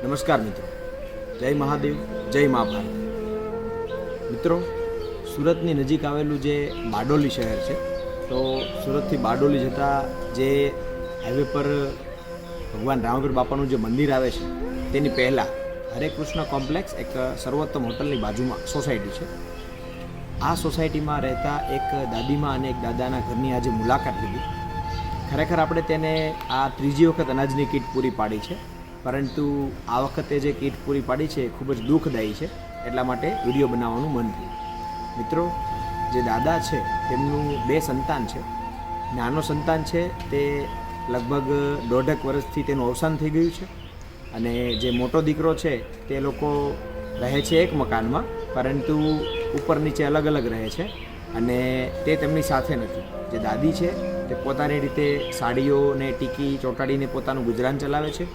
નમસ્કાર મિત્રો, જય મહાદેવ, જય મા ભારત. મિત્રો, સુરતની નજીક આવેલું જે બારડોલી શહેર છે, તો સુરતથી બારડોલી જતાં જે હાઈવે પર ભગવાન રામપીર બાપાનું જે મંદિર આવે છે તેની પહેલાં હરે કૃષ્ણ કોમ્પ્લેક્સ એક સર્વોત્તમ હોટલની બાજુમાં સોસાયટી છે. આ સોસાયટીમાં રહેતા એક દાદીમાં અને એક દાદાના ઘરની આજે મુલાકાત લીધી. ખરેખર આપણે તેને આ ત્રીજી વખત અનાજની કીટ પૂરી પાડી છે, પરંતુ આ વખતે જે કીટ પૂરી પાડી છે એ ખૂબ જ દુઃખદાયી છે, એટલા માટે વિડીયો બનાવવાનું મન થયું. મિત્રો, જે દાદા છે તેમનું 2 સંતાન છે. નાનો સંતાન છે તે લગભગ 1.5 વર્ષથી તેનું અવસાન થઈ ગયું છે, અને જે મોટો દીકરો છે તે લોકો રહે છે એક મકાનમાં, પરંતુ ઉપર નીચે અલગ અલગ રહે છે અને તે તેમની સાથે નથી. જે દાદી છે તે પોતાની રીતે સાડીઓને ટીકી ચોંટાડીને પોતાનું ગુજરાન ચલાવે છે,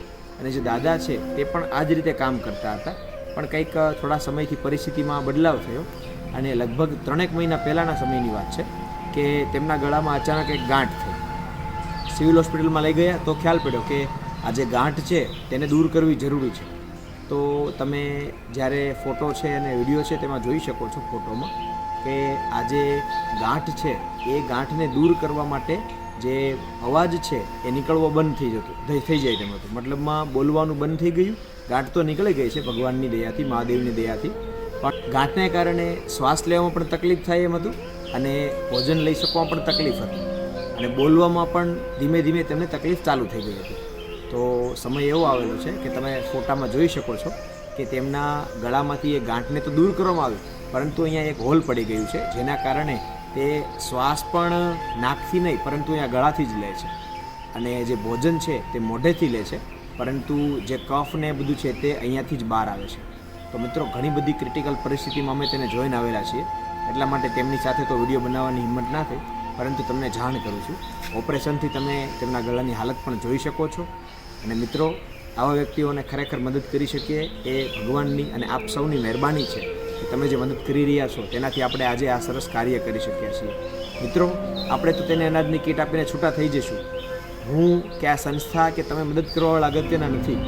અને જે દાદા છે તે પણ આ જ રીતે કામ કરતા હતા. પણ કંઈક થોડા સમયથી પરિસ્થિતિમાં બદલાવ થયો, અને લગભગ 3 મહિના પહેલાંના સમયની વાત છે કે તેમના ગળામાં અચાનક એક ગાંઠ થઈ. સિવિલ હોસ્પિટલમાં લઈ ગયા તો ખ્યાલ પડ્યો કે આ જે ગાંઠ છે તેને દૂર કરવી જરૂરી છે. તો તમે જ્યારે ફોટો છે અને વિડીયો છે તેમાં જોઈ શકો છો ફોટોમાં કે આ જે ગાંઠ છે એ ગાંઠને દૂર કરવા માટે જે અવાજ છે એ નીકળવો બંધ થઈ જાય તેમ હતું. મતલબમાં બોલવાનું બંધ થઈ ગયું. ગાંઠ તો નીકળી ગઈ છે ભગવાનની દયાથી, મહાદેવની દયાથી, પણ ગાંઠને કારણે શ્વાસ લેવામાં પણ તકલીફ થાય એમ હતું, અને ભોજન લઈ શકવામાં પણ તકલીફ હતી, અને બોલવામાં પણ ધીમે ધીમે તેમને તકલીફ ચાલુ થઈ ગઈ હતી. તો સમય એવો આવેલો છે કે તમે ફોટામાં જોઈ શકો છો કે તેમના ગળામાંથી એ ગાંઠને તો દૂર કરવામાં આવ્યું, પરંતુ અહીંયા એક હોલ પડી ગયું છે, જેના કારણે તે શ્વાસ પણ નાકથી નહીં પરંતુ અહીંયા ગળાથી જ લે છે, અને જે ભોજન છે તે મોઢેથી લે છે, પરંતુ જે કફ ને બધું છે તે અહીંયાથી જ બહાર આવે છે. તો મિત્રો, ઘણી બધી ક્રિટિકલ પરિસ્થિતિમાં અમે તેને જોઈને આવેલા છીએ, એટલા માટે તેમની સાથે તો વિડીયો બનાવવાની હિંમત ના થઈ, પરંતુ તમને જાણ કરું છું, ઓપરેશનથી તમે તેમના ગળાની હાલત પણ જોઈ શકો છો. અને મિત્રો, આવા વ્યક્તિઓને ખરેખર મદદ કરી શકીએ એ ભગવાનની અને આપ સૌની મહેરબાની છે કે તમે જે મદદ કરી રહ્યા છો તેનાથી આપણે આજે આ સરસ કાર્ય કરી શકીએ છીએ. મિત્રો, આપણે તો તેને અનાજની કીટ આપીને છૂટા થઈ જઈશું. હું કે આ સંસ્થા કે તમે મદદ કરવાવાળા અગત્યના નથી,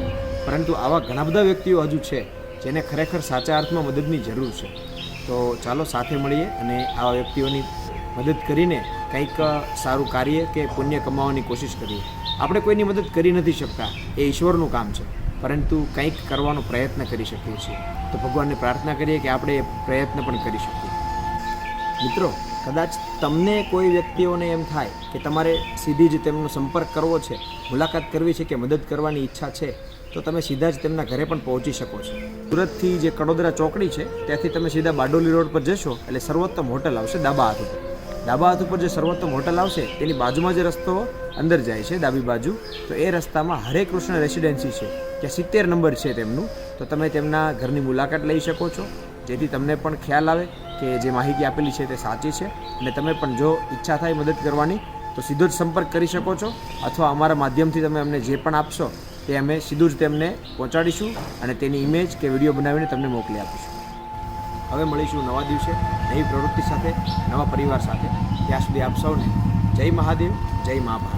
પરંતુ આવા ઘણા બધા વ્યક્તિઓ હજુ છે જેને ખરેખર સાચા અર્થમાં મદદની જરૂર છે. તો ચાલો સાથે મળીએ અને આવા વ્યક્તિઓની મદદ કરીને કંઈક સારું કાર્ય કે પુણ્ય કમાવાની કોશિશ કરીએ. આપણે કોઈની મદદ કરી નથી શકતા, એ ઈશ્વરનું કામ છે, પરંતુ કંઈક કરવાનો પ્રયત્ન કરી શકીએ છીએ. તો ભગવાનને પ્રાર્થના કરીએ કે આપણે એ પ્રયત્ન પણ કરી શકીએ. મિત્રો, કદાચ તમને કોઈ વ્યક્તિઓને એમ થાય કે તમારે સીધી જ તેમનો સંપર્ક કરવો છે, મુલાકાત કરવી છે કે મદદ કરવાની ઈચ્છા છે, તો તમે સીધા જ તેમના ઘરે પણ પહોંચી શકો છો. સુરતથી જે કડોદરા ચોકડી છે ત્યાંથી તમે સીધા બારડોલી રોડ પર જશો એટલે સર્વોત્તમ હોટલ આવશે ડાબા હાથ ઉપર. ડાબા હાથ ઉપર જે સર્વોત્તમ હોટલ આવશે તેની બાજુમાં જે રસ્તો અંદર જાય છે ડાબી બાજુ, તો એ રસ્તામાં હરે કૃષ્ણ રેસિડેન્સી છે, ત્યાં 70 નંબર છે તેમનું. તો તમે તેમના ઘરની મુલાકાત લઈ શકો છો, જેથી તમને પણ ખ્યાલ આવે કે જે માહિતી આપેલી છે તે સાચી છે, અને તમે પણ જો ઈચ્છા થાય મદદ કરવાની તો સીધો જ સંપર્ક કરી શકો છો, અથવા અમારા માધ્યમથી તમે અમને જે પણ આપશો તે અમે સીધું જ તેમને પહોંચાડીશું અને તેની ઇમેજ કે વિડીયો બનાવીને તમને મોકલી આપીશું. હવે મળીશું નવા દિવસે નવી પ્રવૃત્તિ સાથે, નવા પરિવાર સાથે. ત્યાં સુધી આપ સૌને જય મહાદેવ, જય મા ભારત.